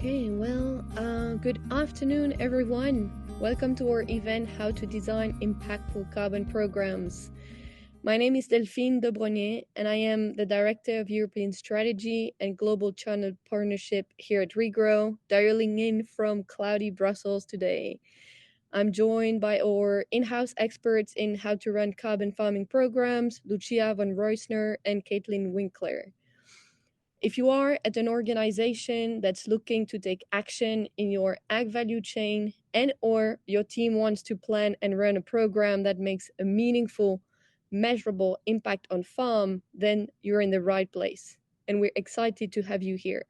Good afternoon, everyone. Welcome to our event, How to Design Impactful Carbon Programs. My name is Delphine Debronier, and I am the Director of European Strategy and Global Channel Partnership here at Regrow, dialing in from cloudy Brussels today. I'm joined by our in-house experts in how to run carbon farming programs, Lucia van Reusner and Katelyn Winkler. If you are at an organization that's looking to take action in your ag value chain and or your team wants to plan and run a program that makes a meaningful, measurable impact on farm, then you're in the right place. And we're excited to have you here.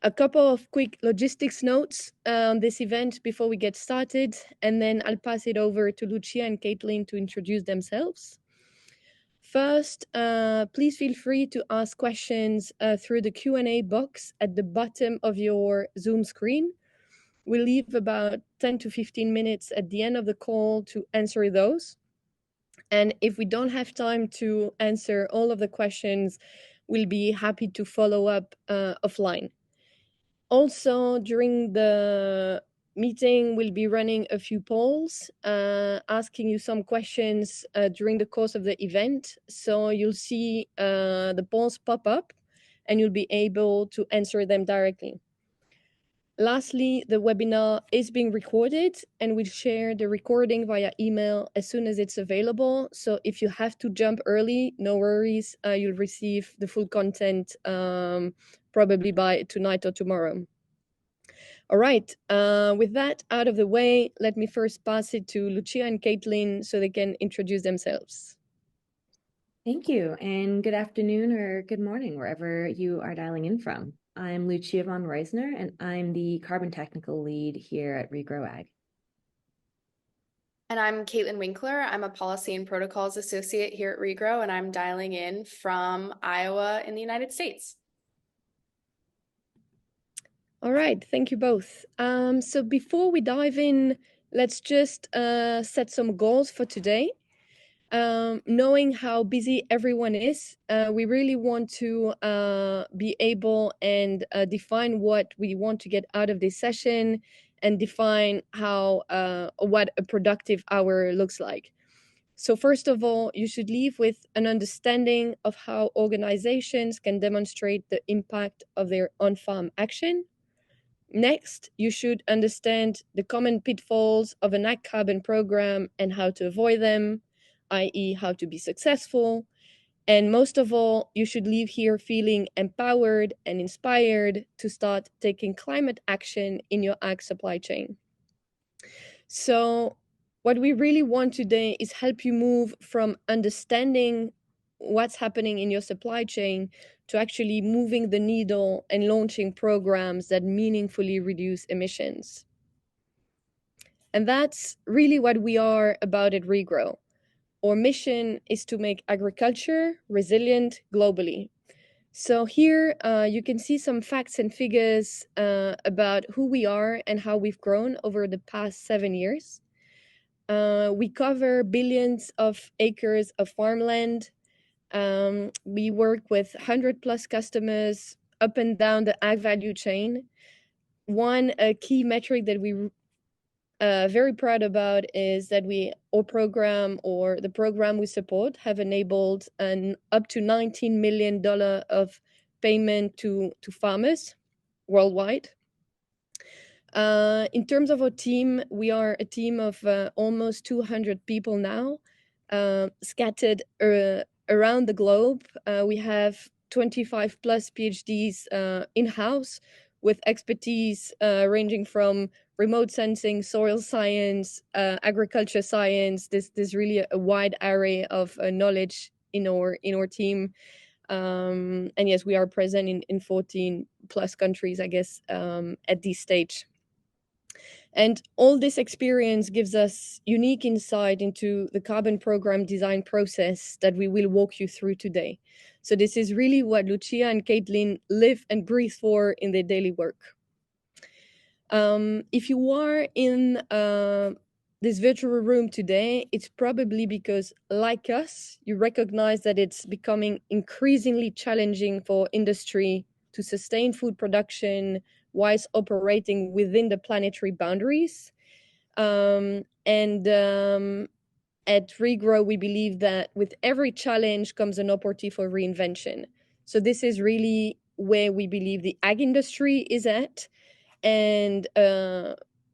A couple of quick logistics notes on this event before we get started, and then I'll pass it over to Lucia and Katelyn to introduce themselves. First, please feel free to ask questions through the Q&A box at the bottom of your Zoom screen. We'll leave about 10 to 15 minutes at the end of the call to answer those. And if we don't have time to answer all of the questions, we'll be happy to follow up offline. Also, during the meeting, we'll be running a few polls, asking you some questions during the course of the event. So you'll see the polls pop up and you'll be able to answer them directly. Lastly, the webinar is being recorded and we'll share the recording via email as soon as it's available. So if you have to jump early, no worries, you'll receive the full content probably by tonight or tomorrow. All right, with that out of the way, let me first pass it to Lucia and Katelyn so they can introduce themselves. Thank you, and good afternoon or good morning, wherever you are dialing in from. I'm Lucia van Reusner, and I'm the Carbon Technical Lead here at Regrow Ag. And I'm Katelyn Winkler. I'm a Policy and Protocols Associate here at Regrow, and I'm dialing in from Iowa in the United States. All right, thank you both. So before we dive in, let's just set some goals for today. Knowing how busy everyone is, we really want to be able and define what we want to get out of this session and define how what a productive hour looks like. So first of all, you should leave with an understanding of how organizations can demonstrate the impact of their on-farm action. Next, you should understand the common pitfalls of an ag carbon program and how to avoid them, i.e. how to be successful. And most of all, you should leave here feeling empowered and inspired to start taking climate action in your ag supply chain. So what we really want today is help you move from understanding what's happening in your supply chain to actually moving the needle and launching programs that meaningfully reduce emissions. And that's really what we are about at Regrow. Our mission is to make agriculture resilient globally. So here you can see some facts and figures about who we are and how we've grown over the past 7 years. We cover billions of acres of farmland. We work with 100+ customers up and down the ag value chain. One key metric that we very proud about is that our program or the program we support have enabled an up to $19 million of payment to farmers worldwide. In terms of our team, we are a team of almost 200 people now, scattered around the globe. We have 25+ PhDs in-house with expertise ranging from remote sensing, soil science, agriculture science. There's really a wide array of knowledge in our team. And yes, we are present in 14+ countries, I guess, at this stage. And all this experience gives us unique insight into the carbon program design process that we will walk you through today. So this is really what Lucia and Katelyn live and breathe for in their daily work. If you are in this virtual room today, it's probably because, like us, you recognize that it's becoming increasingly challenging for industry to sustain food production whilst operating within the planetary boundaries. At Regrow, we believe that with every challenge comes an opportunity for reinvention. So this is really where we believe the ag industry is at. And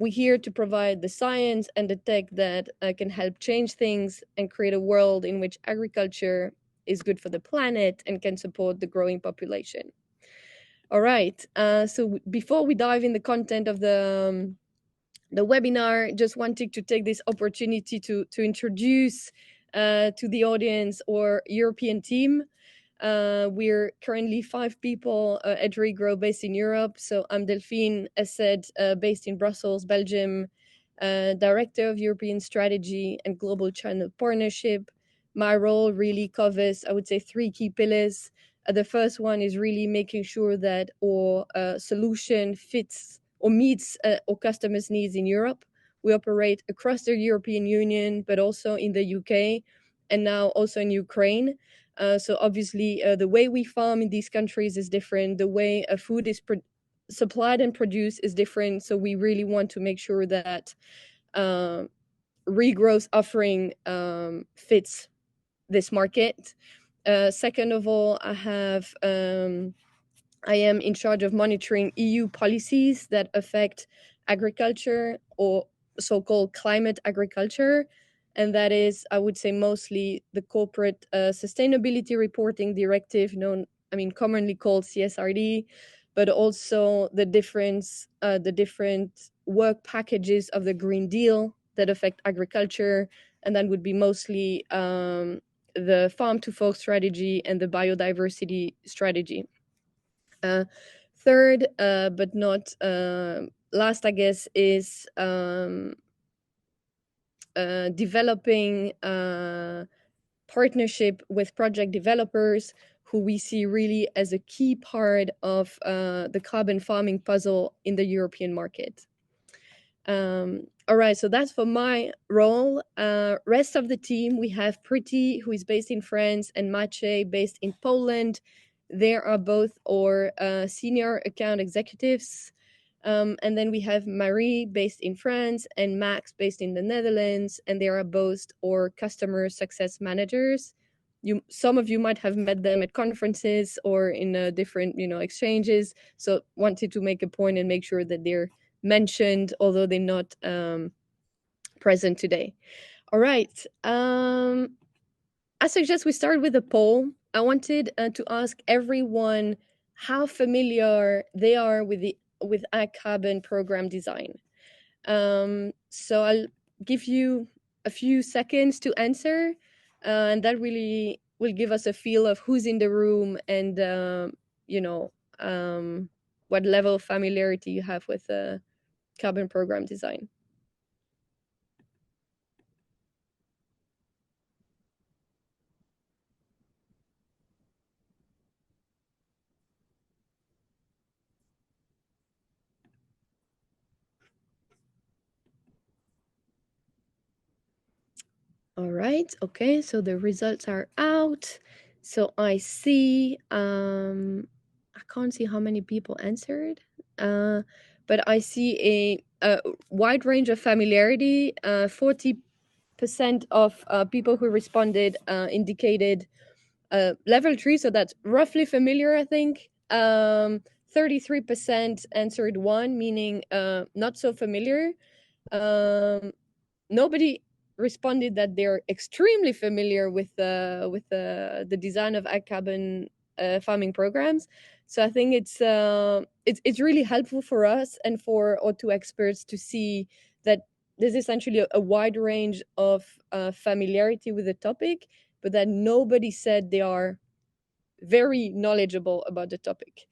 we're here to provide the science and the tech that can help change things and create a world in which agriculture is good for the planet and can support the growing population. All right. So before we dive in the content of the webinar, just wanted to take this opportunity to introduce to the audience our European team. We're currently 5 people at Regrow based in Europe. So I'm Delphine, as said, based in Brussels, Belgium, Director of European Strategy and Global Channel Partnership. My role really covers, I would say, 3 key pillars. The first one is really making sure that our solution fits or meets our customers' needs in Europe. We operate across the European Union, but also in the UK and now also in Ukraine. So obviously, the way we farm in these countries is different. The way food is supplied and produced is different. So we really want to make sure that Regrow's offering fits this market. Second of all, I am in charge of monitoring EU policies that affect agriculture or so-called climate agriculture. And that is, I would say, mostly the corporate sustainability reporting directive, commonly called CSRD, but also the different work packages of the Green Deal that affect agriculture. And that would be mostly the farm to fork strategy and the biodiversity strategy. Third, but not last, I guess, is developing partnership with project developers who we see really as a key part of the carbon farming puzzle in the European market. All right, so that's for my role. Rest of the team, we have Priti, who is based in France, and Maciej, based in Poland. They are both our senior account executives. And then we have Marie, based in France, and Max, based in the Netherlands, and they are both our customer success managers. Some of you might have met them at conferences or in different, exchanges. So wanted to make a point and make sure that they're mentioned, although they're not present today. All right. I suggest we start with a poll. I wanted to ask everyone how familiar they are with ag carbon program design. So I'll give you a few seconds to answer, and that really will give us a feel of who's in the room and what level of familiarity you have with carbon program design. All right, okay, so the results are out. So I see, I can't see how many people answered, but I see a wide range of familiarity. 40% of people who responded indicated level 3, so that's roughly familiar, I think. 33% answered 1, meaning not so familiar. Nobody responded that they're extremely familiar with the design of ag carbon farming programs. So I think it's really helpful for us and for our 2 experts to see that there's essentially a wide range of familiarity with the topic, but that nobody said they are very knowledgeable about the topic.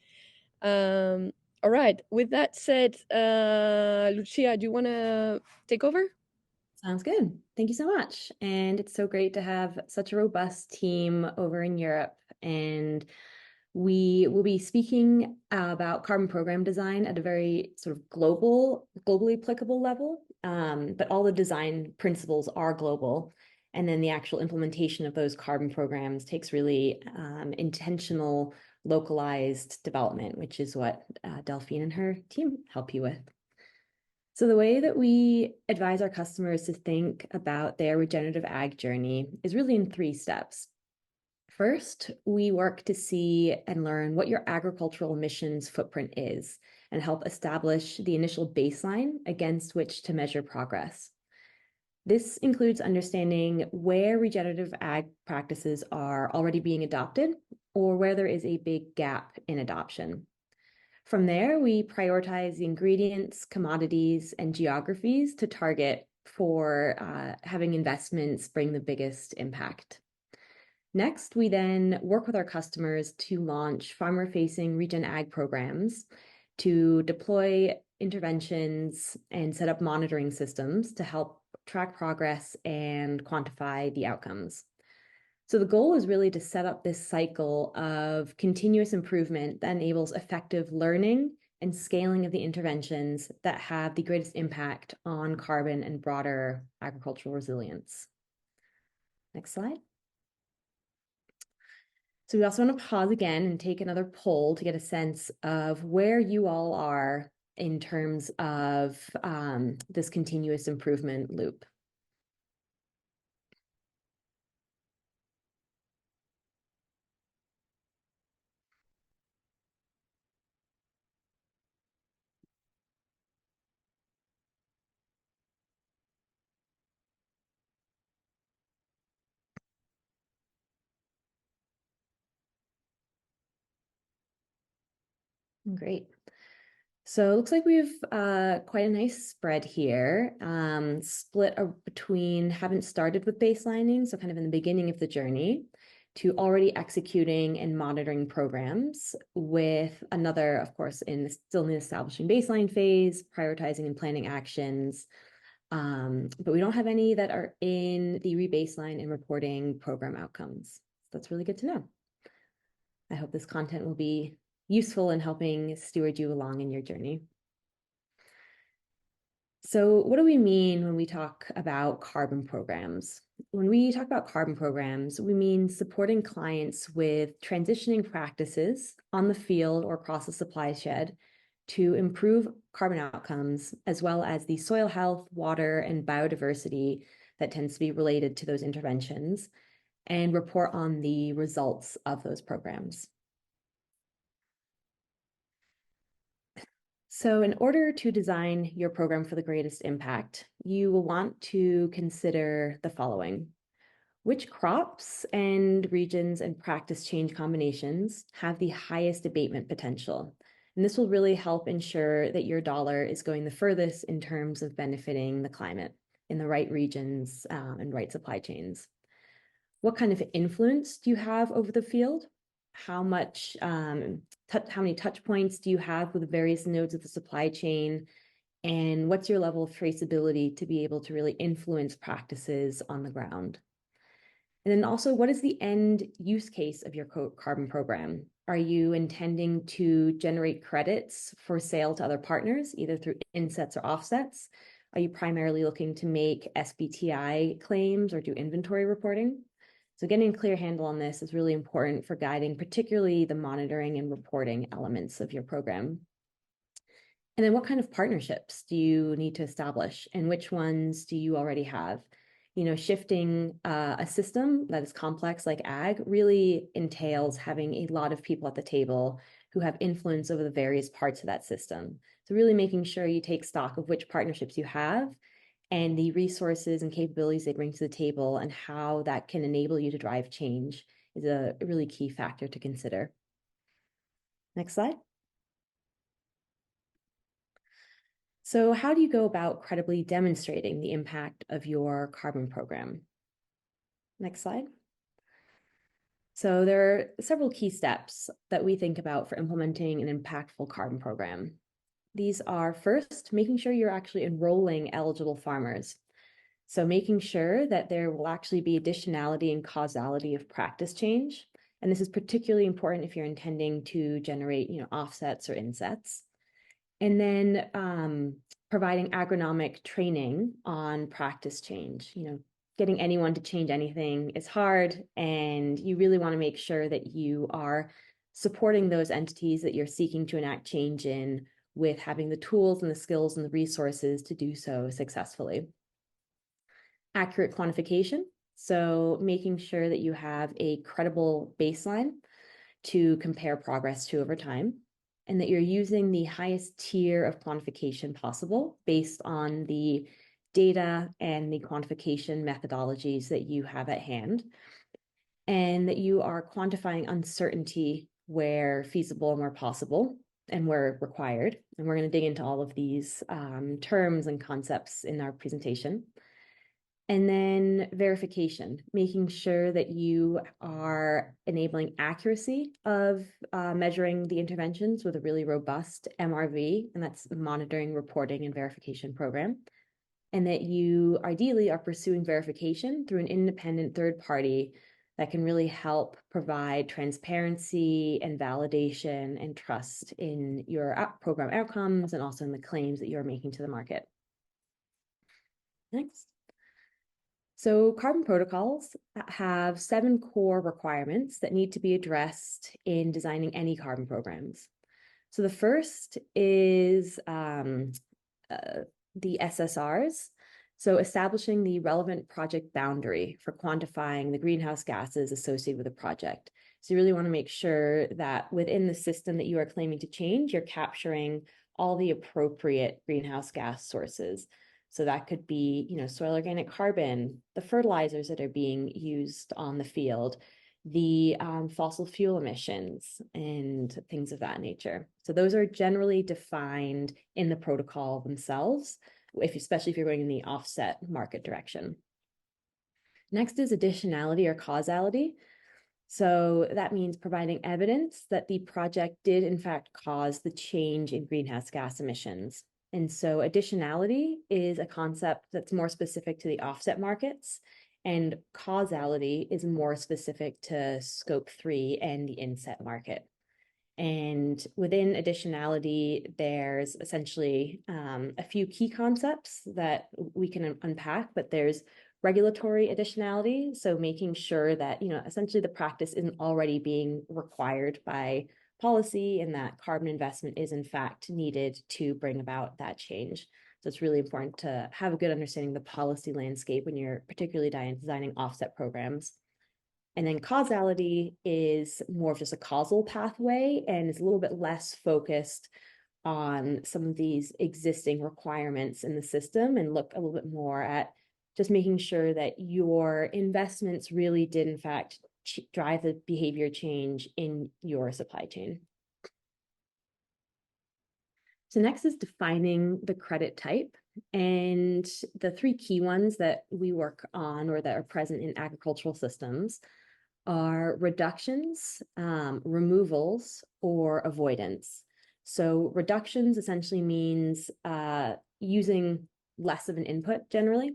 All right. With that said, Lucia, do you want to take over? Sounds good. Thank you so much. And it's so great to have such a robust team over in Europe. And we will be speaking about carbon program design at a very sort of globally applicable level. But all the design principles are global. And then the actual implementation of those carbon programs takes really intentional localized development, which is what Delphine and her team help you with. So the way that we advise our customers to think about their regenerative ag journey is really in 3 steps. First, we work to see and learn what your agricultural emissions footprint is and help establish the initial baseline against which to measure progress. This includes understanding where regenerative ag practices are already being adopted or where there is a big gap in adoption. From there, we prioritize the ingredients, commodities, and geographies to target for having investments bring the biggest impact. Next, we then work with our customers to launch farmer-facing regen ag programs to deploy interventions and set up monitoring systems to help track progress and quantify the outcomes. So the goal is really to set up this cycle of continuous improvement that enables effective learning and scaling of the interventions that have the greatest impact on carbon and broader agricultural resilience. Next slide. So we also want to pause again and take another poll to get a sense of where you all are in terms of this continuous improvement loop. Great. So it looks like we have quite a nice spread here, split between haven't started with baselining, so kind of in the beginning of the journey, to already executing and monitoring programs, with another, of course, still in the establishing baseline phase, prioritizing and planning actions. But we don't have any that are in the rebaseline and reporting program outcomes. That's really good to know. I hope this content will be useful in helping steward you along in your journey. So what do we mean when we talk about carbon programs? When we talk about carbon programs, we mean supporting clients with transitioning practices on the field or across the supply shed to improve carbon outcomes, as well as the soil health, water, and biodiversity that tends to be related to those interventions, and report on the results of those programs. So in order to design your program for the greatest impact, you will want to consider the following. Which crops and regions and practice change combinations have the highest abatement potential? And this will really help ensure that your dollar is going the furthest in terms of benefiting the climate in the right regions and right supply chains. What kind of influence do you have over the field? How many touch points do you have with the various nodes of the supply chain? And what's your level of traceability to be able to really influence practices on the ground? And then also, what is the end use case of your carbon program? Are you intending to generate credits for sale to other partners, either through insets or offsets? Are you primarily looking to make SBTI claims or do inventory reporting? So getting a clear handle on this is really important for guiding particularly the monitoring and reporting elements of your program. And then what kind of partnerships do you need to establish, and which ones do you already have? You know, shifting a system that is complex like ag really entails having a lot of people at the table who have influence over the various parts of that system. So really making sure you take stock of which partnerships you have and the resources and capabilities they bring to the table and how that can enable you to drive change is a really key factor to consider. Next slide. So how do you go about credibly demonstrating the impact of your carbon program? Next slide. So there are several key steps that we think about for implementing an impactful carbon program. These are, first, making sure you're actually enrolling eligible farmers. So making sure that there will actually be additionality and causality of practice change. And this is particularly important if you're intending to generate, offsets or insets. And then providing agronomic training on practice change. Getting anyone to change anything is hard, and you really want to make sure that you are supporting those entities that you're seeking to enact change in with having the tools and the skills and the resources to do so successfully. Accurate quantification, so making sure that you have a credible baseline to compare progress to over time, and that you're using the highest tier of quantification possible based on the data and the quantification methodologies that you have at hand, and that you are quantifying uncertainty where feasible and where possible and where required. And we're going to dig into all of these terms and concepts in our presentation. And then verification, making sure that you are enabling accuracy of measuring the interventions with a really robust MRV, and that's monitoring, reporting, and verification program. And that you ideally are pursuing verification through an independent third party that can really help provide transparency and validation and trust in your program outcomes and also in the claims that you're making to the market. Next. So carbon protocols have 7 core requirements that need to be addressed in designing any carbon programs. So the first is the SSRs. So establishing the relevant project boundary for quantifying the greenhouse gases associated with a project. So you really want to make sure that within the system that you are claiming to change, you're capturing all the appropriate greenhouse gas sources. So that could be, soil organic carbon, the fertilizers that are being used on the field, the fossil fuel emissions, and things of that nature. So those are generally defined in the protocol themselves, especially if you're going in the offset market direction. Next is additionality or causality. So that means providing evidence that the project did in fact cause the change in greenhouse gas emissions. And so additionality is a concept that's more specific to the offset markets, and causality is more specific to scope 3 and the inset market. And within additionality, there's essentially a few key concepts that we can unpack, but there's regulatory additionality. So making sure that, essentially the practice isn't already being required by policy and that carbon investment is in fact needed to bring about that change. So it's really important to have a good understanding of the policy landscape when you're particularly designing offset programs. And then causality is more of just a causal pathway and is a little bit less focused on some of these existing requirements in the system and look a little bit more at just making sure that your investments really did in fact drive the behavior change in your supply chain. So next is defining the credit type. And the 3 key ones that we work on or that are present in agricultural systems are reductions, removals, or avoidance. So reductions essentially means using less of an input generally.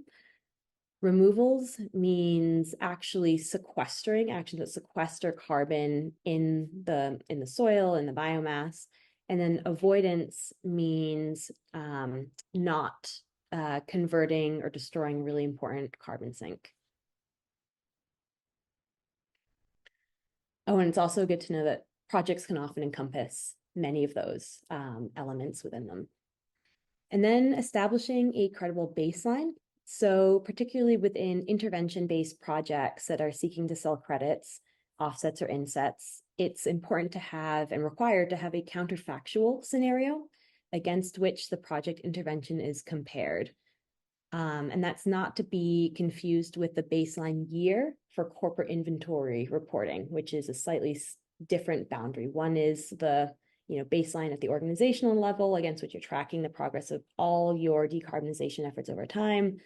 Removals means actually sequestering, actions that sequester carbon in the soil, in the biomass. And then avoidance means not converting or destroying really important carbon sink. Oh, and it's also good to know that projects can often encompass many of those elements within them. And then establishing a credible baseline. So particularly within intervention-based projects that are seeking to sell credits, offsets or insets, it's important to have and required to have a counterfactual scenario against which the project intervention is compared. And that's not to be confused with the baseline year for corporate inventory reporting, which is a slightly different boundary. One is the baseline at the organizational level against which you're tracking the progress of all your decarbonization efforts over time.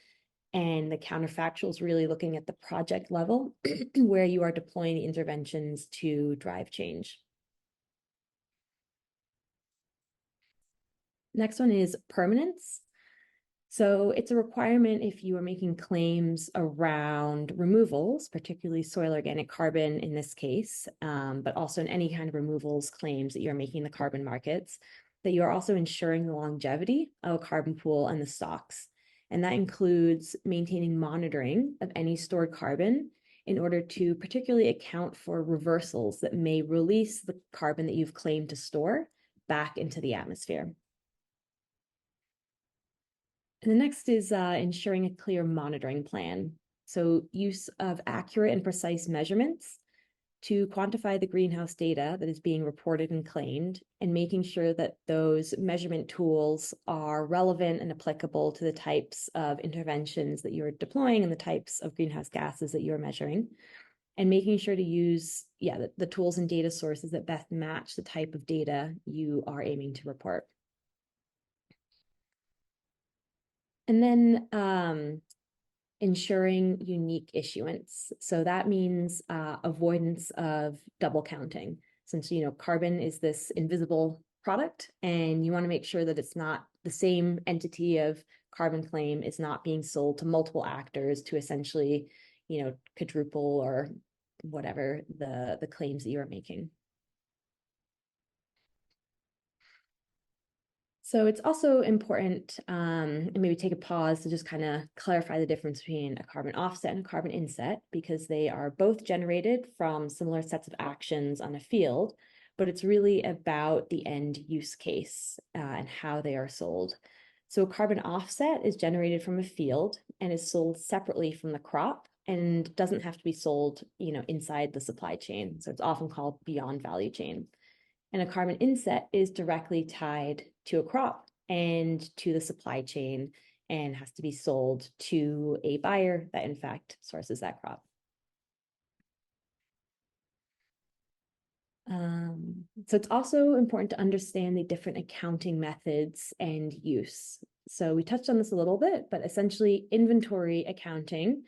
And the counterfactual is really looking at the project level where you are deploying the interventions to drive change. Next one is permanence. So it's a requirement if you are making claims around removals, particularly soil organic carbon in this case, but also in any kind of removals claims that you're making in the carbon markets, that you are also ensuring the longevity of a carbon pool and the stocks. And that includes maintaining monitoring of any stored carbon in order to particularly account for reversals that may release the carbon that you've claimed to store back into the atmosphere. And the next is ensuring a clear monitoring plan. So use of accurate and precise measurements to quantify the greenhouse data that is being reported and claimed, and making sure that those measurement tools are relevant and applicable to the types of interventions that you're deploying and the types of greenhouse gases that you're measuring, and making sure to use the tools and data sources that best match the type of data you are aiming to report. And then ensuring unique issuance. So that means avoidance of double counting. Since, carbon is this invisible product, and you want to make sure that it's not the same entity of carbon claim is not being sold to multiple actors to essentially, quadruple or whatever the claims that you are making. So it's also important, and maybe take a pause to just kind of clarify the difference between a carbon offset and a carbon inset, because they are both generated from similar sets of actions on a field, but it's really about the end use case and how they are sold. So a carbon offset is generated from a field and is sold separately from the crop and doesn't have to be sold, inside the supply chain. So it's often called beyond value chain. And a carbon inset is directly tied to a crop and to the supply chain and has to be sold to a buyer that in fact sources that crop. So it's also important to understand the different accounting methods and use. So we touched on this a little bit, but essentially inventory accounting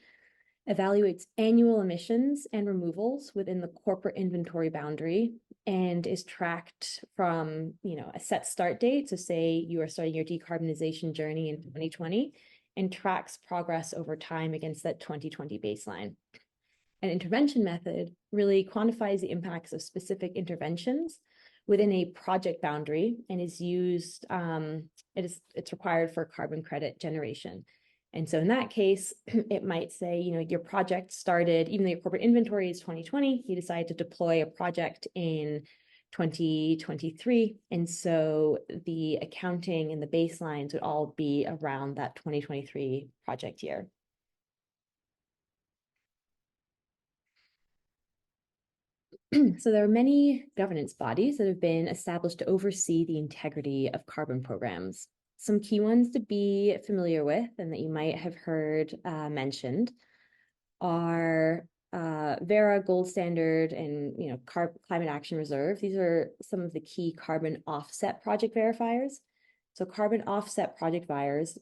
evaluates annual emissions and removals within the corporate inventory boundary and is tracked from, a set start date. So say you are starting your decarbonization journey in 2020 and tracks progress over time against that 2020 baseline. An intervention method really quantifies the impacts of specific interventions within a project boundary and is used, it's required for carbon credit generation. And so in that case, it might say, your project started, even though your corporate inventory is 2020, you decide to deploy a project in 2023. And so the accounting and the baselines would all be around that 2023 project year. So there are many governance bodies that have been established to oversee the integrity of carbon programs. Some key ones to be familiar with and that you might have heard mentioned are Verra, Gold Standard, and Climate Action Reserve. These are some of the key carbon offset project verifiers. So carbon offset project verifiers,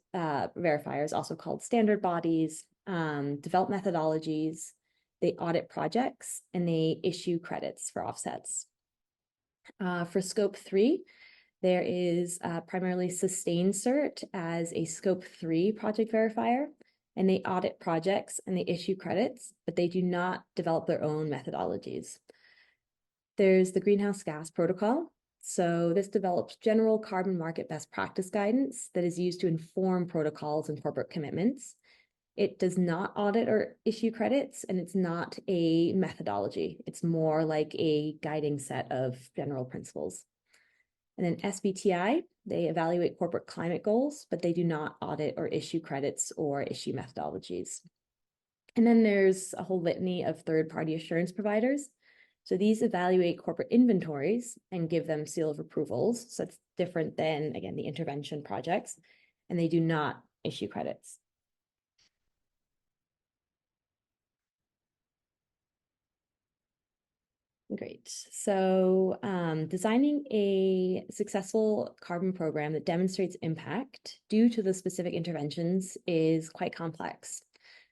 also called standard bodies, develop methodologies, they audit projects, and they issue credits for offsets. For Scope 3, there is primarily SustainCert as a Scope 3 project verifier, and they audit projects and they issue credits, but they do not develop their own methodologies. There's the Greenhouse Gas Protocol. So this develops general carbon market best practice guidance that is used to inform protocols and corporate commitments. It does not audit or issue credits, and it's not a methodology. It's more like a guiding set of general principles. And then SBTI, they evaluate corporate climate goals, but they do not audit or issue credits or issue methodologies. And then there's a whole litany of third-party assurance providers. So these evaluate corporate inventories and give them seal of approvals. So it's different than, again, the intervention projects, and they do not issue credits. Great. So designing a successful carbon program that demonstrates impact due to the specific interventions is quite complex.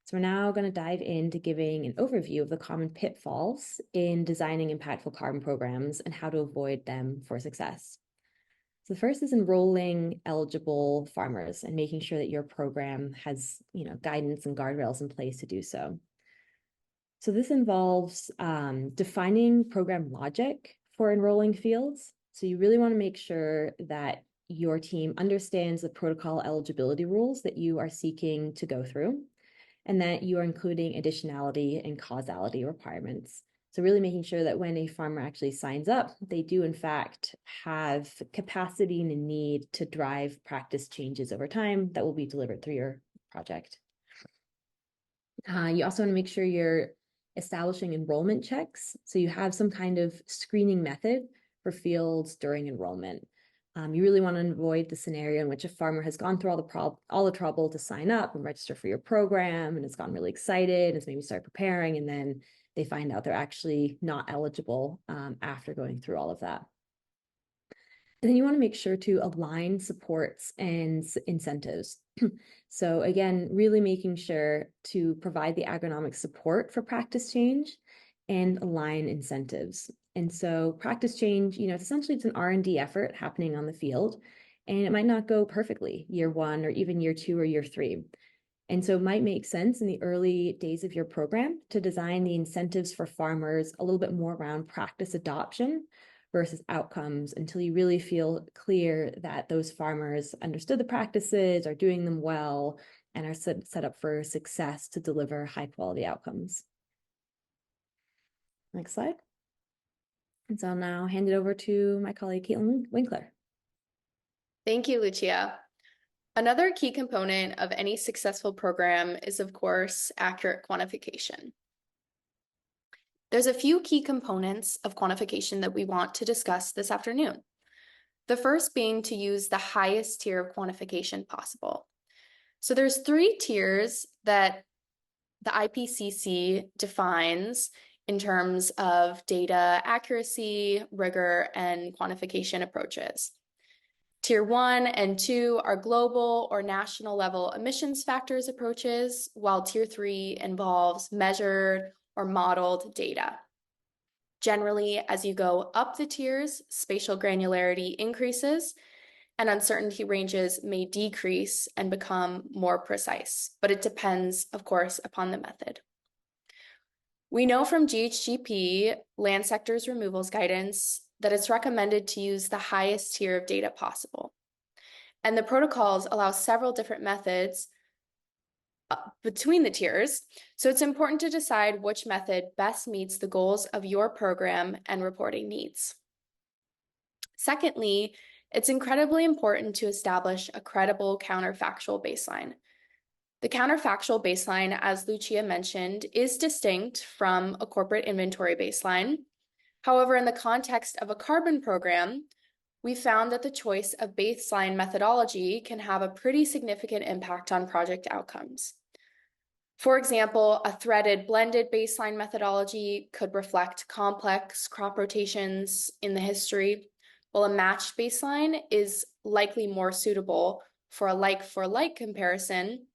So we're now going to dive into giving an overview of the common pitfalls in designing impactful carbon programs and how to avoid them for success. So the first is enrolling eligible farmers and making sure that your program has, guidance and guardrails in place to do so. So this involves defining program logic for enrolling fields. So you really want to make sure that your team understands the protocol eligibility rules that you are seeking to go through. and that you are including additionality and causality requirements. So really making sure that when a farmer actually signs up, they do in fact have capacity and a need to drive practice changes over time that will be delivered through your project. You also want to make sure you're establishing enrollment checks. So you have some kind of screening method for fields during enrollment. You really want to avoid the scenario in which a farmer has gone through all the trouble to sign up and register for your program and has gotten really excited, has maybe started preparing, and then they find out they're actually not eligible after going through all of that. And then you want to make sure to align supports and incentives. So again, really making sure to provide the agronomic support for practice change and align incentives. And so practice change, essentially it's an R&D effort happening on the field, and it might not go perfectly year 1 or even year 2 or year 3. And so it might make sense in the early days of your program to design the incentives for farmers a little bit more around practice adoption versus outcomes until you really feel clear that those farmers understood the practices, are doing them well, and are set up for success to deliver high quality outcomes. Next slide. And so I'll now hand it over to my colleague, Katelyn Winkler. Thank you, Lucia. Another key component of any successful program is, of course, accurate quantification. There's a few key components of quantification that we want to discuss this afternoon. The first being to use the highest tier of quantification possible. So there's 3 tiers that the IPCC defines in terms of data accuracy, rigor, and quantification approaches. Tier 1 and 2 are global or national level emissions factors approaches, while Tier 3 involves measured or modeled data. Generally, as you go up the tiers, spatial granularity increases and uncertainty ranges may decrease and become more precise, but it depends, of course, upon the method. We know from GHGP, land sectors removals guidance, that it's recommended to use the highest tier of data possible. And the protocols allow several different methods between the tiers, so it's important to decide which method best meets the goals of your program and reporting needs. Secondly, it's incredibly important to establish a credible counterfactual baseline. The counterfactual baseline, as Lucia mentioned, is distinct from a corporate inventory baseline. However, in the context of a carbon program, we found that the choice of baseline methodology can have a pretty significant impact on project outcomes. For example, a threaded blended baseline methodology could reflect complex crop rotations in the history, while a matched baseline is likely more suitable for a like-for-like comparison,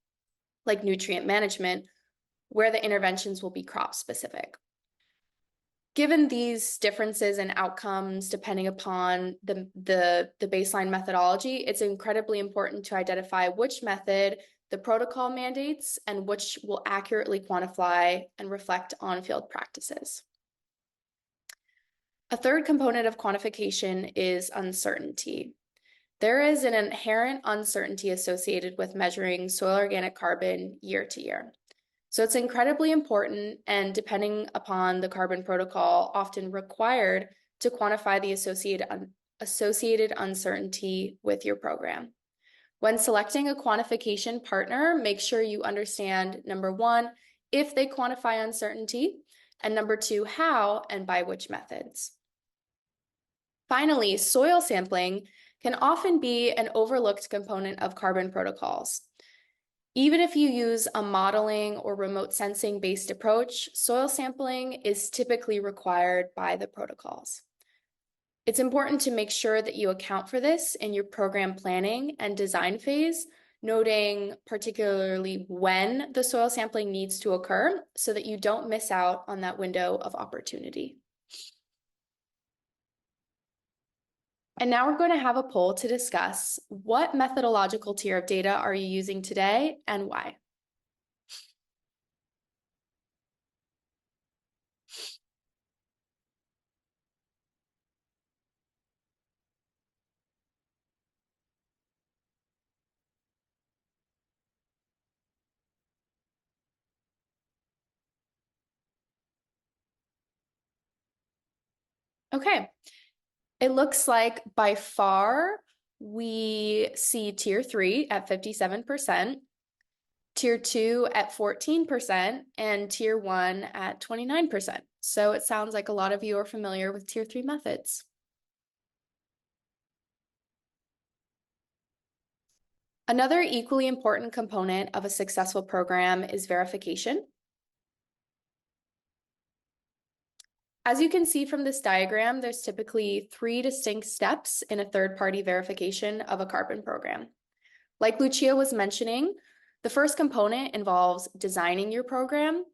like nutrient management, where the interventions will be crop specific. Given these differences in outcomes depending upon the baseline methodology, it's incredibly important to identify which method the protocol mandates and which will accurately quantify and reflect on-field practices. A third component of quantification is uncertainty. There is an inherent uncertainty associated with measuring soil organic carbon year to year. So it's incredibly important, and depending upon the carbon protocol, often required to quantify the associated uncertainty with your program. When selecting a quantification partner, make sure you understand, number 1, if they quantify uncertainty, and number 2, how and by which methods. Finally, soil sampling can often be an overlooked component of carbon protocols. Even if you use a modeling or remote sensing based approach, soil sampling is typically required by the protocols. It's important to make sure that you account for this in your program planning and design phase, noting particularly when the soil sampling needs to occur so that you don't miss out on that window of opportunity. And now we're going to have a poll to discuss what methodological tier of data are you using today and why. Okay. It looks like by far we see tier 3 at 57%, tier 2 at 14%, and tier 1 at 29%. So it sounds like a lot of you are familiar with tier 3 methods. Another equally important component of a successful program is verification. As you can see from this diagram, there's typically 3 distinct steps in a third-party verification of a carbon program. Like Lucia was mentioning, the first component involves designing your program.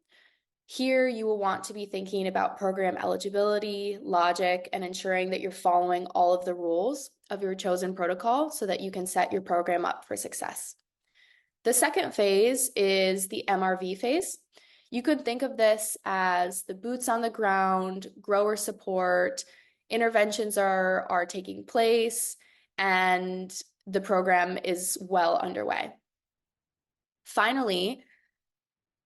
Here, you will want to be thinking about program eligibility, logic, and ensuring that you're following all of the rules of your chosen protocol so that you can set your program up for success. The second phase is the MRV phase. You could think of this as the boots on the ground, grower support, interventions are taking place, and the program is well underway. Finally,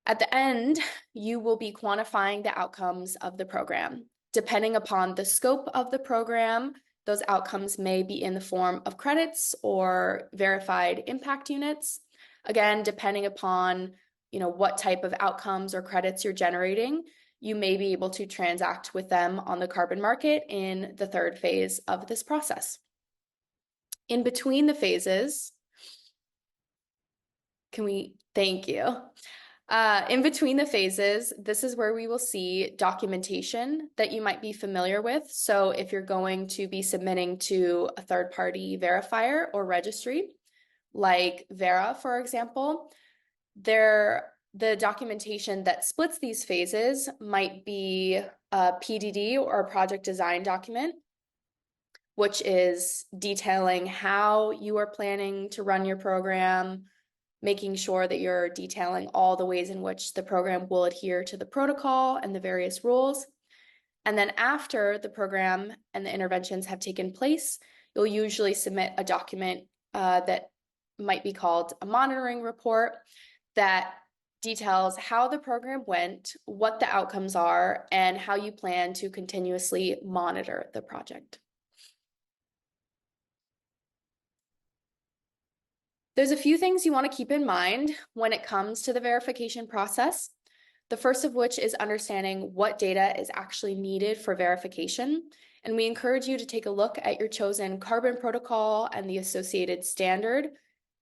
at the end, you will be quantifying the outcomes of the program. Depending upon the scope of the program, those outcomes may be in the form of credits or verified impact units. Again, depending upon what type of outcomes or credits you're generating, you may be able to transact with them on the carbon market in the third phase of this process. In between the phases, thank you. In between the phases, this is where we will see documentation that you might be familiar with. So if you're going to be submitting to a third-party verifier or registry, like Vera, for example, the documentation that splits these phases might be a PDD or a project design document, which is detailing how you are planning to run your program, making sure that you're detailing all the ways in which the program will adhere to the protocol and the various rules. And then after the program and the interventions have taken place, you'll usually submit a document that might be called a monitoring report that details how the program went, what the outcomes are, and how you plan to continuously monitor the project. There's a few things you want to keep in mind when it comes to the verification process. The first of which is understanding what data is actually needed for verification. And we encourage you to take a look at your chosen carbon protocol and the associated standard,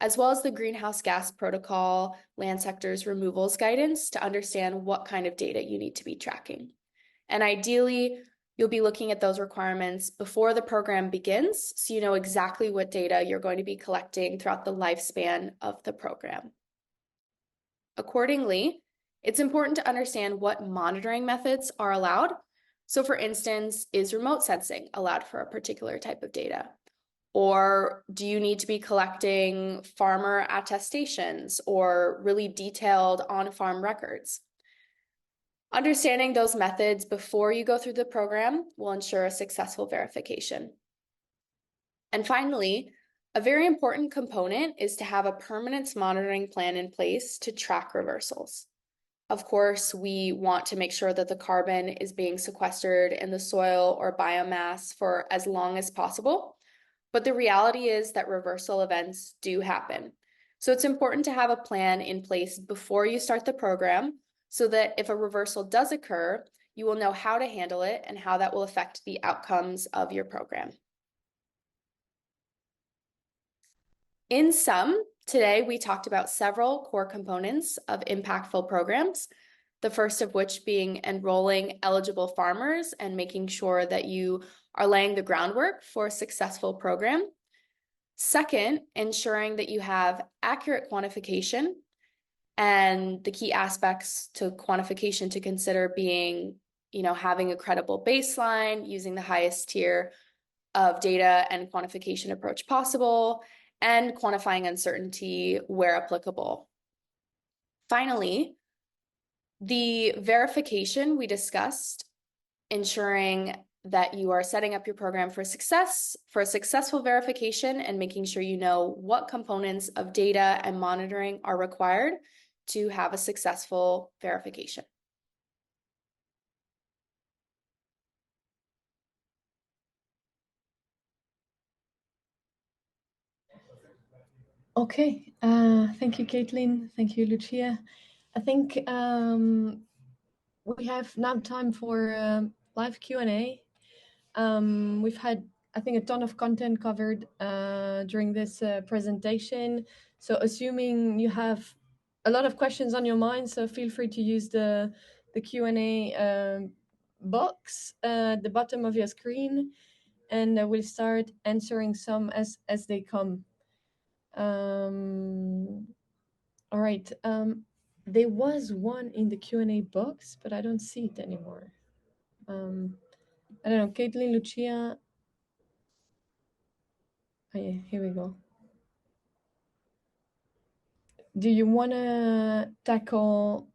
as well as the greenhouse gas protocol, land sectors removals guidance to understand what kind of data you need to be tracking. And ideally, you'll be looking at those requirements before the program begins, so you know exactly what data you're going to be collecting throughout the lifespan of the program. Accordingly, it's important to understand what monitoring methods are allowed. So for instance, is remote sensing allowed for a particular type of data? Or do you need to be collecting farmer attestations or really detailed on-farm records? Understanding those methods before you go through the program will ensure a successful verification. And finally, a very important component is to have a permanence monitoring plan in place to track reversals. Of course, we want to make sure that the carbon is being sequestered in the soil or biomass for as long as possible. But the reality is that reversal events do happen. So it's important to have a plan in place before you start the program so that if a reversal does occur, you will know how to handle it and how that will affect the outcomes of your program. In sum, today we talked about several core components of impactful programs, the first of which being enrolling eligible farmers and making sure that you are laying the groundwork for a successful program. Second, ensuring that you have accurate quantification, and the key aspects to quantification to consider being, having a credible baseline, using the highest tier of data and quantification approach possible, and quantifying uncertainty where applicable. Finally, the verification we discussed, ensuring that you are setting up your program for success, for a successful verification, and making sure you know what components of data and monitoring are required to have a successful verification. Okay, thank you, Katelyn. Thank you, Lucia. I think we have now time for live Q&A. We've had, I think, a ton of content covered during this presentation. So assuming you have a lot of questions on your mind, so feel free to use the Q&A box at the bottom of your screen, and we'll start answering some as they come. All right. There was one in the Q&A box, but I don't see it anymore. I don't know, Katelyn, Lucia. Oh, yeah, here we go. Do you want to tackle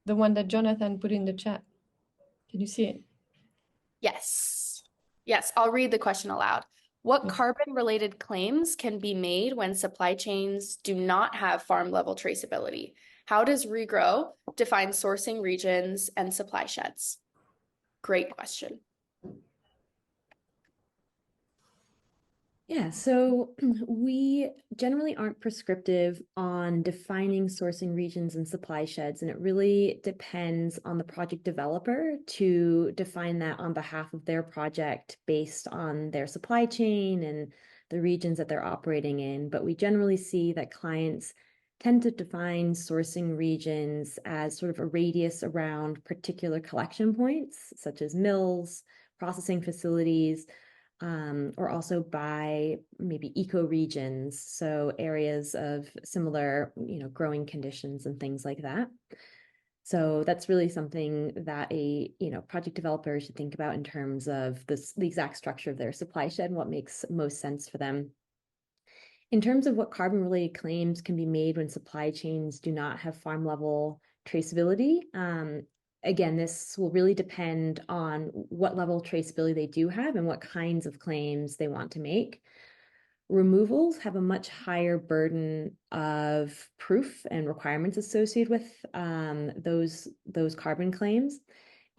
the one that Jonathan put in the chat? Can you see it? Yes. Yes, I'll read the question aloud. What Yeah. carbon-related claims can be made when supply chains do not have farm-level traceability? How does Regrow define sourcing regions and supply sheds? Great question. Yeah, so we generally aren't prescriptive on defining sourcing regions and supply sheds, and it really depends on the project developer to define that on behalf of their project based on their supply chain and the regions that they're operating in. But we generally see that clients tend to define sourcing regions as sort of a radius around particular collection points, such as mills, processing facilities, or also by maybe ecoregions, so areas of similar, growing conditions and things like that. So that's really something that a project developer should think about in terms of the exact structure of their supply shed and what makes most sense for them. In terms of what carbon-related claims can be made when supply chains do not have farm-level traceability, again, this will really depend on what level of traceability they do have and what kinds of claims they want to make. Removals have a much higher burden of proof and requirements associated with those carbon claims.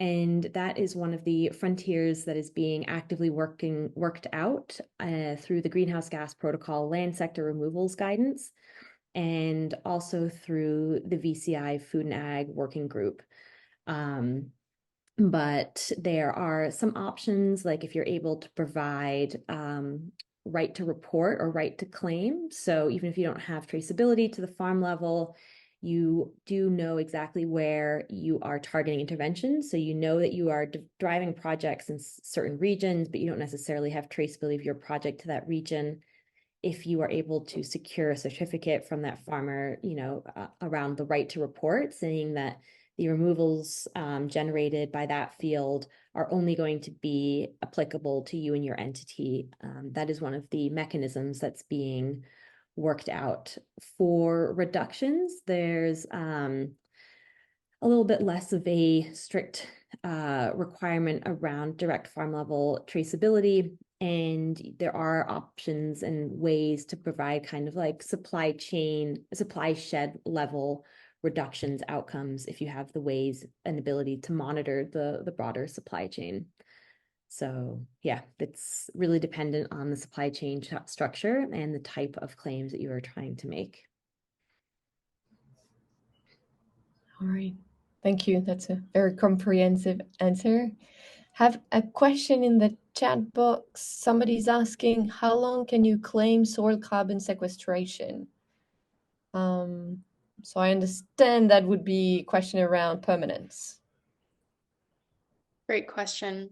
And that is one of the frontiers that is being actively worked out through the Greenhouse Gas Protocol Land Sector Removals Guidance, and also through the VCI Food and Ag Working Group. But there are some options, like if you're able to provide right to report or right to claim. So even if you don't have traceability to the farm level, you do know exactly where you are targeting interventions. So you know that you are driving projects in certain regions, but you don't necessarily have traceability of your project to that region. If you are able to secure a certificate from that farmer, around the right to report, saying that the removals generated by that field are only going to be applicable to you and your entity. That is one of the mechanisms that's being worked out. For reductions, there's a little bit less of a strict requirement around direct farm level traceability. And there are options and ways to provide kind of like supply shed level reductions outcomes if you have the ways and ability to monitor the broader supply chain. So yeah, it's really dependent on the supply chain structure and the type of claims that you are trying to make. All right. Thank you. That's a very comprehensive answer. Have a question in the chat box. Somebody's asking, how long can you claim soil carbon sequestration? So I understand that would be a question around permanence. Great question.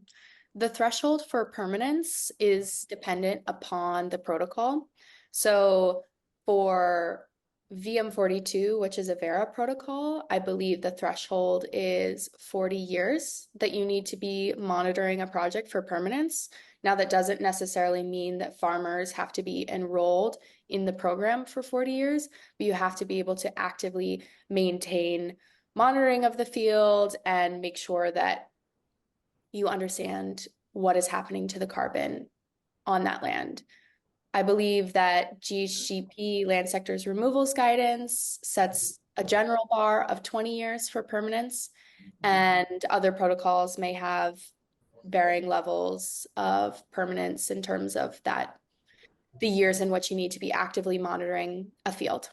The threshold for permanence is dependent upon the protocol. So for VM42, which is a Vera protocol, I believe the threshold is 40 years that you need to be monitoring a project for permanence. Now, that doesn't necessarily mean that farmers have to be enrolled in the program for 40 years, but you have to be able to actively maintain monitoring of the field and make sure that you understand what is happening to the carbon on that land. I believe that GHGP land sectors removals guidance sets a general bar of 20 years for permanence, and other protocols may have varying levels of permanence in terms of that the years in which you need to be actively monitoring a field.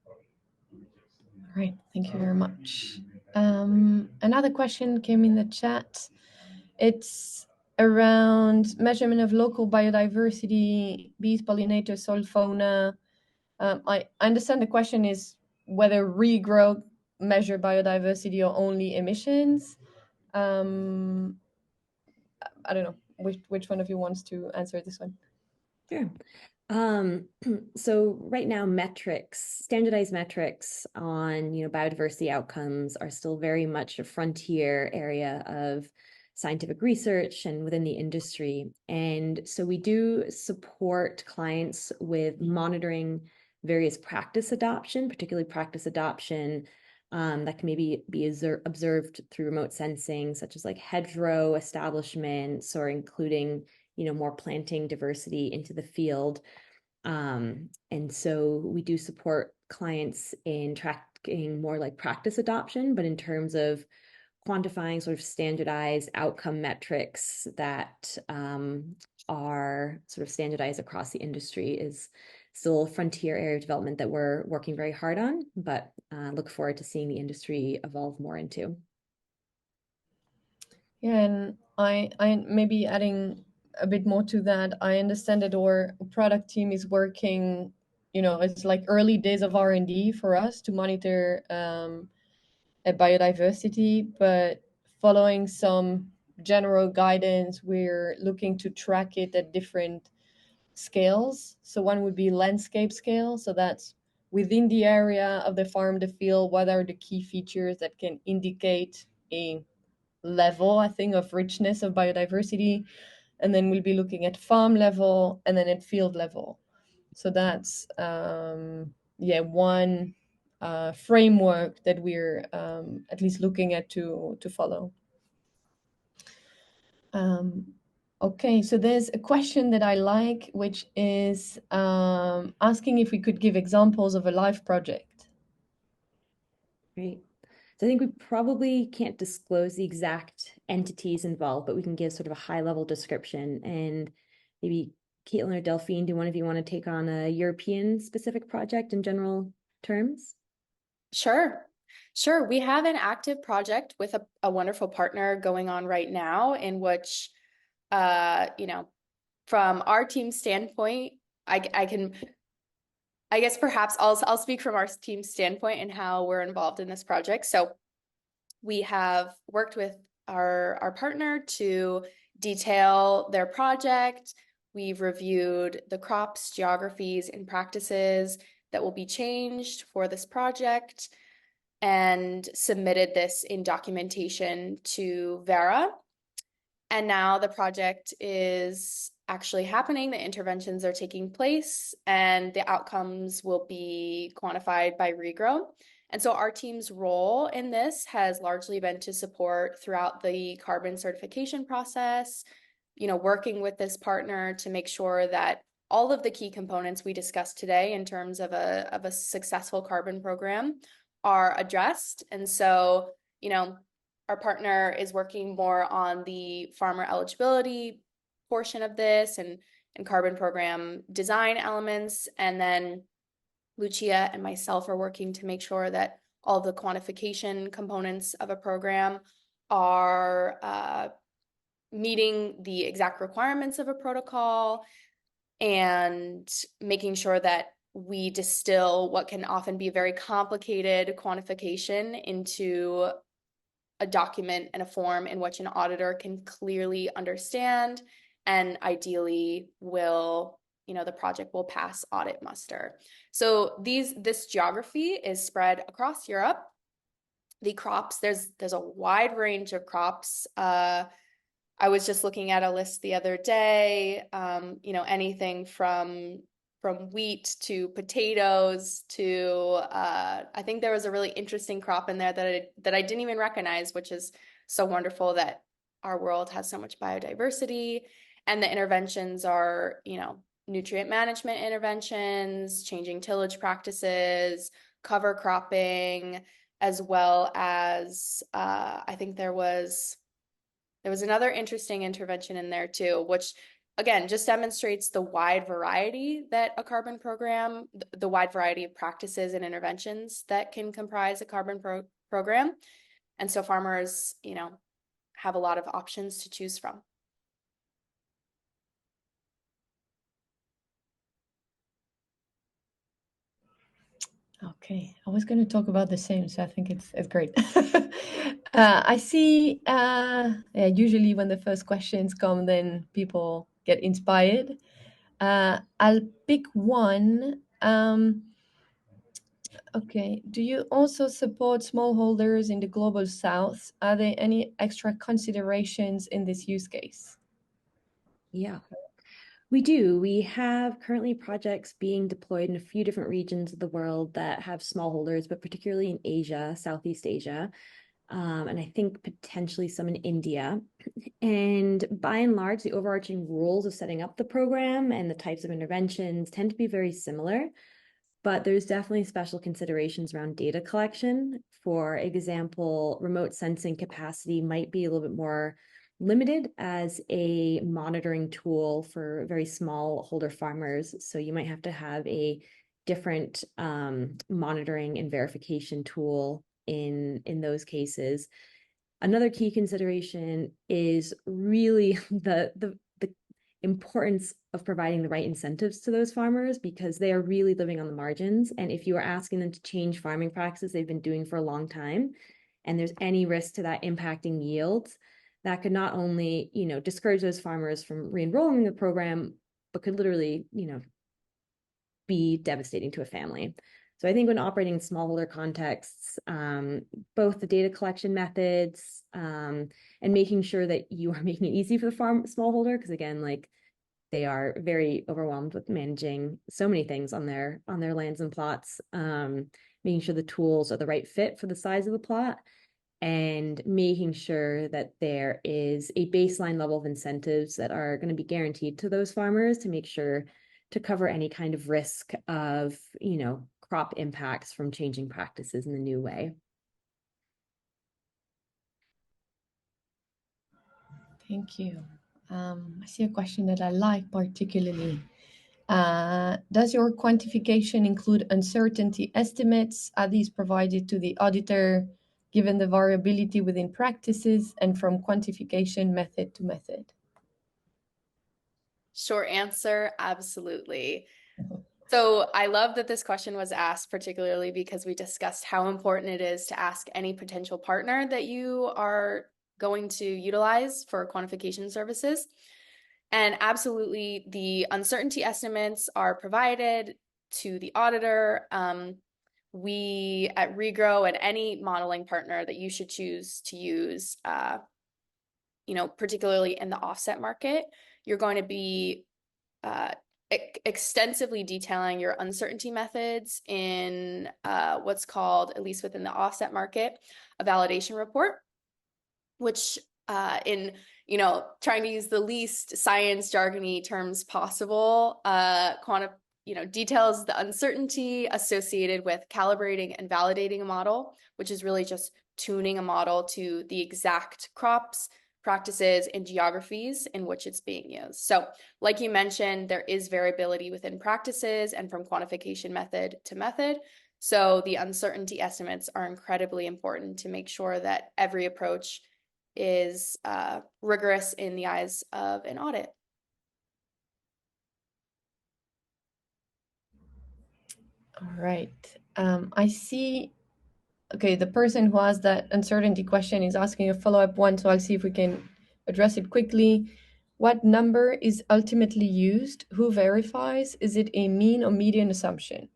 All right, thank you very much. Another question came in the chat. It's around measurement of local biodiversity, bees, pollinators, soil fauna. I understand the question is whether Regrow measure biodiversity or only emissions. I don't know which one of you wants to answer this one. Sure. So right now, standardized metrics on, biodiversity outcomes are still very much a frontier area of scientific research and within the industry. And so we do support clients with monitoring various practice adoption, particularly practice adoption that can maybe be observed through remote sensing, such as like hedgerow establishments or including more planting diversity into the field. And so we do support clients in tracking more like practice adoption, but in terms of quantifying sort of standardized outcome metrics that are sort of standardized across the industry is still a frontier area of development that we're working very hard on, but look forward to seeing the industry evolve more into. Yeah, and I maybe adding a bit more to that. I understand that our product team is working, it's like early days of R&D for us to monitor a biodiversity, but following some general guidance, we're looking to track it at different scales. So one would be landscape scale. So that's within the area of the farm, the field, what are the key features that can indicate a level, I think, of richness of biodiversity. And then we'll be looking at farm level and then at field level. So that's one framework that we're at least looking at to follow. Okay, so there's a question that I like, which is asking if we could give examples of a live project. Great. So I think we probably can't disclose the exact entities involved, but we can give sort of a high-level description. And maybe Katelyn or Delphine, do one of you want to take on a European-specific project in general terms? Sure. We have an active project with a wonderful partner going on right now in which, from our team standpoint, I guess perhaps I'll speak from our team standpoint and how we're involved in this project. So we have worked with our partner to detail their project. We've reviewed the crops, geographies, and practices that will be changed for this project and submitted this in documentation to Vera. And now the project is actually happening. The interventions are taking place and the outcomes will be quantified by Regrow. And so our team's role in this has largely been to support throughout the carbon certification process, working with this partner to make sure that all of the key components we discussed today in terms of a successful carbon program are addressed. And so, our partner is working more on the farmer eligibility portion of this and carbon program design elements. And then Lucia and myself are working to make sure that all the quantification components of a program are meeting the exact requirements of a protocol and making sure that we distill what can often be a very complicated quantification into a document and a form in which an auditor can clearly understand and ideally the project will pass audit muster. So this geography is spread across Europe. The crops, there's a wide range of crops. I was just looking at a list the other day, anything from wheat to potatoes to I think there was a really interesting crop in there that I didn't even recognize, which is so wonderful that our world has so much biodiversity. And the interventions are, nutrient management interventions, changing tillage practices, cover cropping, as well as I think there was another interesting intervention in there too, which again, just demonstrates the wide variety that a carbon program, the wide variety of practices and interventions that can comprise a carbon program. And so farmers, have a lot of options to choose from. Okay, I was going to talk about the same, so I think it's great. I see. Usually, when the first questions come, then people get inspired. I'll pick one. Okay. Do you also support smallholders in the global south? Are there any extra considerations in this use case? Yeah, we do. We have currently projects being deployed in a few different regions of the world that have smallholders, but particularly in Asia, Southeast Asia, and I think potentially some in India. And by and large, the overarching rules of setting up the program and the types of interventions tend to be very similar, but there's definitely special considerations around data collection. For example, remote sensing capacity might be a little bit more limited as a monitoring tool for very small holder farmers. So you might have to have a different monitoring and verification tool in those cases. Another key consideration is really the importance of providing the right incentives to those farmers, because they are really living on the margins. And if you are asking them to change farming practices they've been doing for a long time, and there's any risk to that impacting yields, that could not only, discourage those farmers from re-enrolling in the program, but could literally, be devastating to a family. So I think when operating in smallholder contexts, both the data collection methods and making sure that you are making it easy for the smallholder, because again, like, they are very overwhelmed with managing so many things on their lands and plots, making sure the tools are the right fit for the size of the plot, and making sure that there is a baseline level of incentives that are going to be guaranteed to those farmers to make sure to cover any kind of risk of, crop impacts from changing practices in the new way. Thank you. I see a question that I like particularly. Does your quantification include uncertainty estimates? Are these provided to the auditor given the variability within practices and from quantification method to method? Short answer, absolutely. So I love that this question was asked, particularly because we discussed how important it is to ask any potential partner that you are going to utilize for quantification services. And absolutely, the uncertainty estimates are provided to the auditor. We at Regrow and any modeling partner that you should choose to use, particularly in the offset market, you're going to be extensively detailing your uncertainty methods in what's called, at least within the offset market, a validation report, which in trying to use the least science jargony terms possible, details the uncertainty associated with calibrating and validating a model, which is really just tuning a model to the exact crops, practices, and geographies in which it's being used. So like you mentioned, there is variability within practices and from quantification method to method. So the uncertainty estimates are incredibly important to make sure that every approach is rigorous in the eyes of an audit. All right. I see. Okay, the person who asked that uncertainty question is asking a follow-up one, so I'll see if we can address it quickly. What number is ultimately used? Who verifies? Is it a mean or median assumption?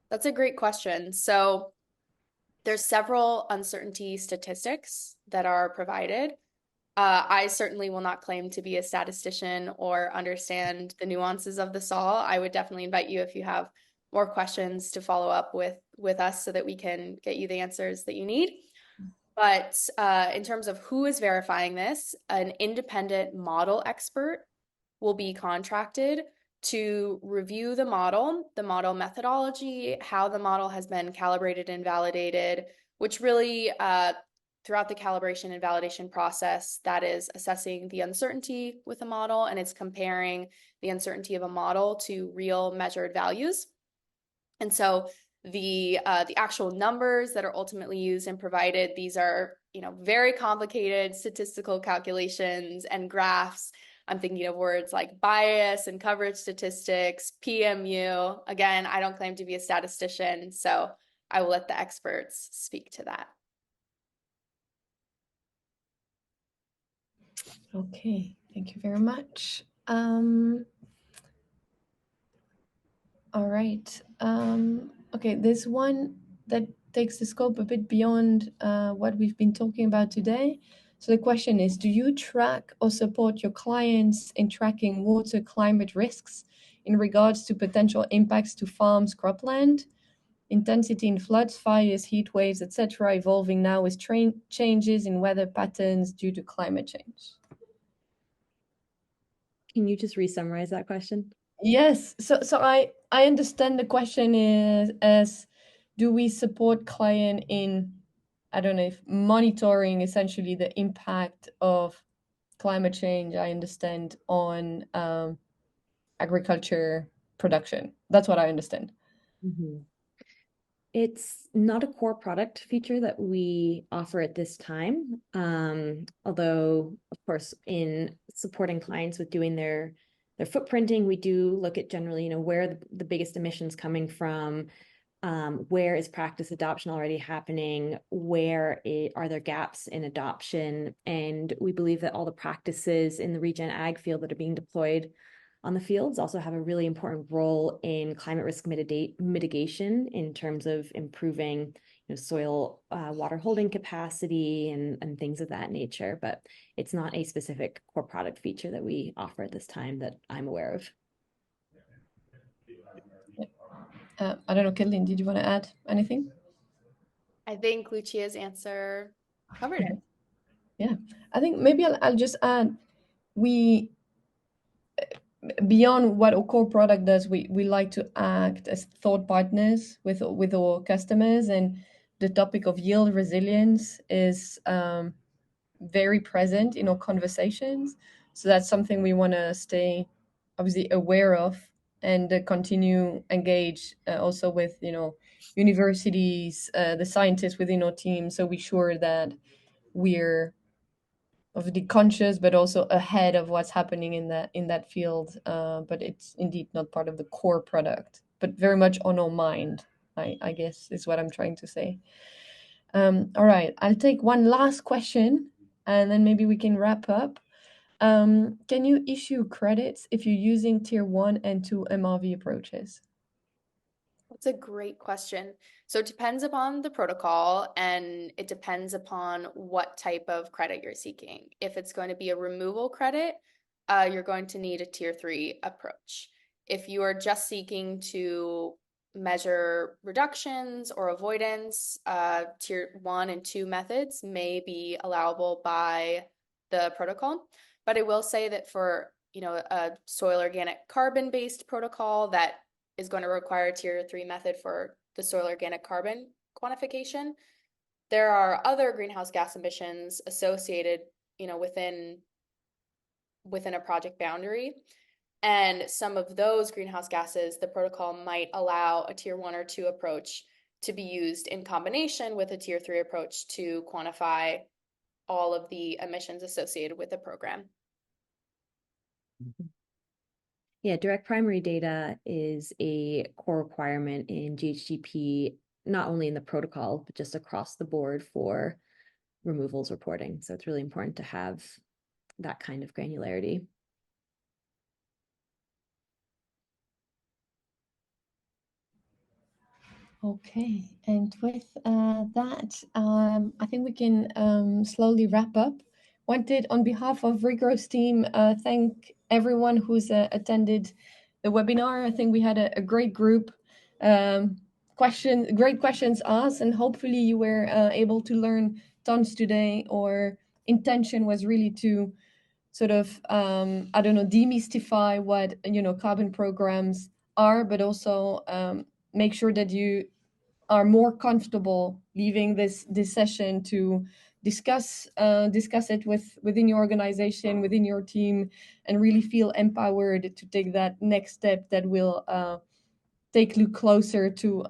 That's a great question. So there's several uncertainty statistics that are provided. I certainly will not claim to be a statistician or understand the nuances of the SAW. I would definitely invite you, if you have more questions, to follow up with us so that we can get you the answers that you need. But in terms of who is verifying this, an independent model expert will be contracted to review the model methodology, how the model has been calibrated and validated, which really throughout the calibration and validation process, that is assessing the uncertainty with a model, and it's comparing the uncertainty of a model to real measured values. And so the actual numbers that are ultimately used and provided, these are, very complicated statistical calculations and graphs. I'm thinking of words like bias and coverage statistics, PMU. Again, I don't claim to be a statistician, so I will let the experts speak to that. Okay, thank you very much. All right. Okay, there's one that takes the scope a bit beyond what we've been talking about today. So the question is, do you track or support your clients in tracking water climate risks in regards to potential impacts to farms, cropland, intensity in floods, fires, heat waves, etc., evolving now with changes in weather patterns due to climate change? Can you just re-summarize that question? Yes. So I understand the question is as, do we support client in, I don't know, if monitoring essentially the impact of climate change, I understand, on agriculture production. That's what I understand. Mm-hmm. It's not a core product feature that we offer at this time. Although, of course, in supporting clients with doing their footprinting, we do look at generally, where the biggest emissions coming from, where is practice adoption already happening, are there gaps in adoption, and we believe that all the practices in the regen ag field that are being deployed on the fields also have a really important role in climate risk mitigation in terms of improving soil water holding capacity and things of that nature. But it's not a specific core product feature that we offer at this time that I'm aware of. I don't know, Katelyn, did you want to add anything? I think Lucia's answer covered it. Yeah, I think maybe I'll just add, we, beyond what our core product does, we like to act as thought partners with our customers, and the topic of yield resilience is very present in our conversations. So that's something we want to stay obviously aware of and continue engage also with universities, the scientists within our team, so we sure that we're obviously conscious but also ahead of what's happening in that field, but it's indeed not part of the core product, but very much on our mind, I guess is what I'm trying to say. All right, I'll take one last question and then maybe we can wrap up. Can you issue credits if you're using tier 1 and 2 MRV approaches? That's a great question. So it depends upon the protocol, and it depends upon what type of credit you're seeking. If it's going to be a removal credit, you're going to need a tier 3 approach. If you are just seeking to measure reductions or avoidance, tier 1 and 2 methods may be allowable by the protocol. But I will say that for a soil organic carbon-based protocol that is going to require a tier 3 method for the soil organic carbon quantification, there are other greenhouse gas emissions associated, within a project boundary. And some of those greenhouse gases, the protocol might allow a tier 1 or 2 approach to be used in combination with a tier 3 approach to quantify all of the emissions associated with the program. Yeah, direct primary data is a core requirement in GHGP, not only in the protocol, but just across the board for removals reporting. So it's really important to have that kind of granularity. Okay, and with that, I think we can slowly wrap up. Wanted, on behalf of Regrow's team, thank everyone who's attended the webinar. I think we had a great group, great questions asked, and hopefully you were able to learn tons today. Our intention was really to sort of, I don't know, demystify what carbon programs are, but also make sure that you are more comfortable leaving this session to discuss it within your organization, within your team, and really feel empowered to take that next step that will take you closer to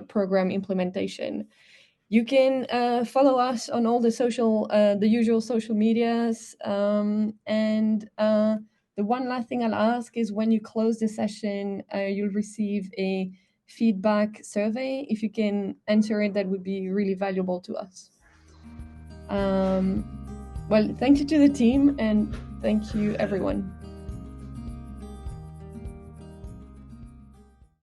program implementation. You can follow us on all the usual social medias. And the one last thing I'll ask is, when you close the session, you'll receive a feedback survey. If you can answer it, that would be really valuable to us. Well, thank you to the team, and thank you, everyone.